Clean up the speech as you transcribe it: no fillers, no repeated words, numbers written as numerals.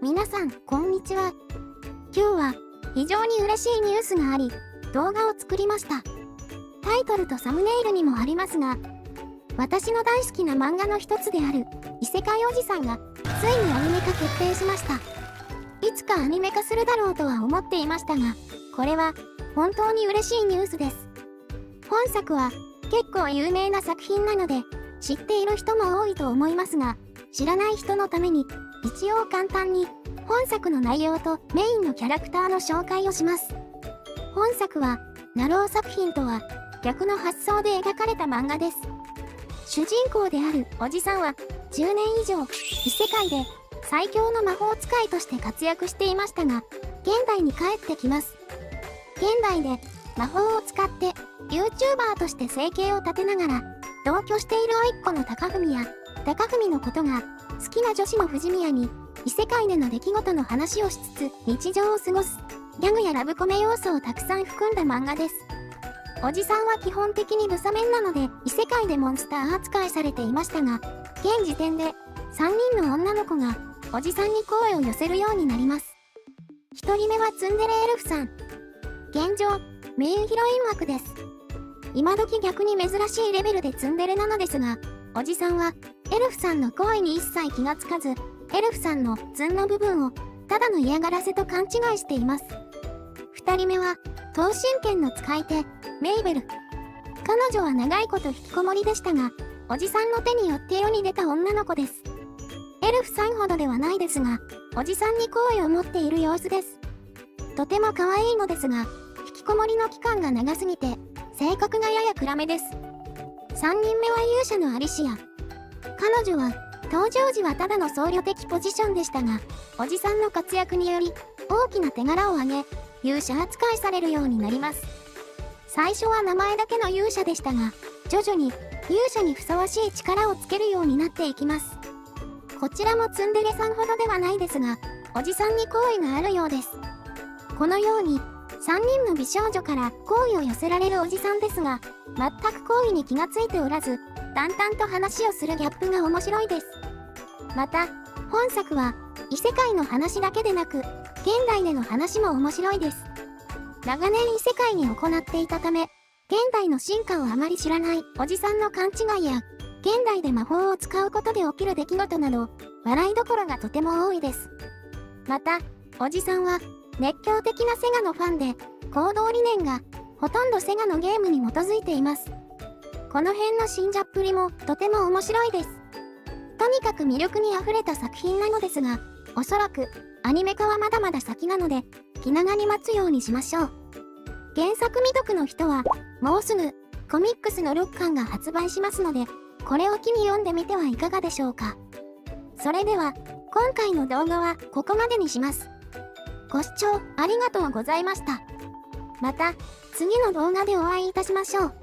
皆さん、こんにちは。今日は非常に嬉しいニュースがあり、動画を作りました。タイトルとサムネイルにもありますが、私の大好きな漫画の一つである異世界おじさんがついにアニメ化決定しました。いつかアニメ化するだろうとは思っていましたが、これは本当に嬉しいニュースです。本作は結構有名な作品なので、知っている人も多いと思いますが、知らない人のために一応簡単に本作の内容とメインのキャラクターの紹介をします。本作はナロー作品とは逆の発想で描かれた漫画です。主人公であるおじさんは10年以上異世界で最強の魔法使いとして活躍していましたが、現代に帰ってきます。現代で魔法を使って YouTuber として生計を立てながら、同居している甥っ子の高文や高文のことが好きな女子の藤宮に異世界での出来事の話をしつつ日常を過ごすギャグやラブコメ要素をたくさん含んだ漫画です。おじさんは基本的にブサメンなので異世界でモンスター扱いされていましたが、現時点で3人の女の子がおじさんに声を寄せるようになります。1人目はツンデレエルフさん。現状、メインヒロイン枠です。今時逆に珍しいレベルでツンデレなのですが、おじさんはエルフさんの行為に一切気がつかず、エルフさんのツンの部分をただの嫌がらせと勘違いしています。2人目は頭身剣の使い手、メイベル。彼女は長いこと引きこもりでしたが、おじさんの手によって世に出た女の子です。エルフさんほどではないですが、おじさんに好意を持っている様子です。とても可愛いのですが、引きこもりの期間が長すぎて、性格がやや暗めです。3人目は勇者のアリシア。彼女は登場時はただの僧侶的ポジションでしたが、おじさんの活躍により大きな手柄を挙げ、勇者扱いされるようになります。最初は名前だけの勇者でしたが、徐々に勇者にふさわしい力をつけるようになっていきます。こちらもツンデレさんほどではないですが、おじさんに好意があるようです。このように3人の美少女から好意を寄せられるおじさんですが、全く好意に気がついておらず、淡々と話をするギャップが面白いです。また、本作は異世界の話だけでなく、現代での話も面白いです。長年異世界に行っていたため、現代の進化をあまり知らないおじさんの勘違いや、現代で魔法を使うことで起きる出来事など、笑いどころがとても多いです。また、おじさんは熱狂的なセガのファンで、行動理念がほとんどセガのゲームに基づいています。この辺の信者っぷりもとても面白いです。とにかく魅力に溢れた作品なのですが、おそらくアニメ化はまだまだ先なので、気長に待つようにしましょう。原作未読の人は、もうすぐコミックスの6巻が発売しますので、これを機に読んでみてはいかがでしょうか。それでは、今回の動画はここまでにします。ご視聴ありがとうございました。また、次の動画でお会いいたしましょう。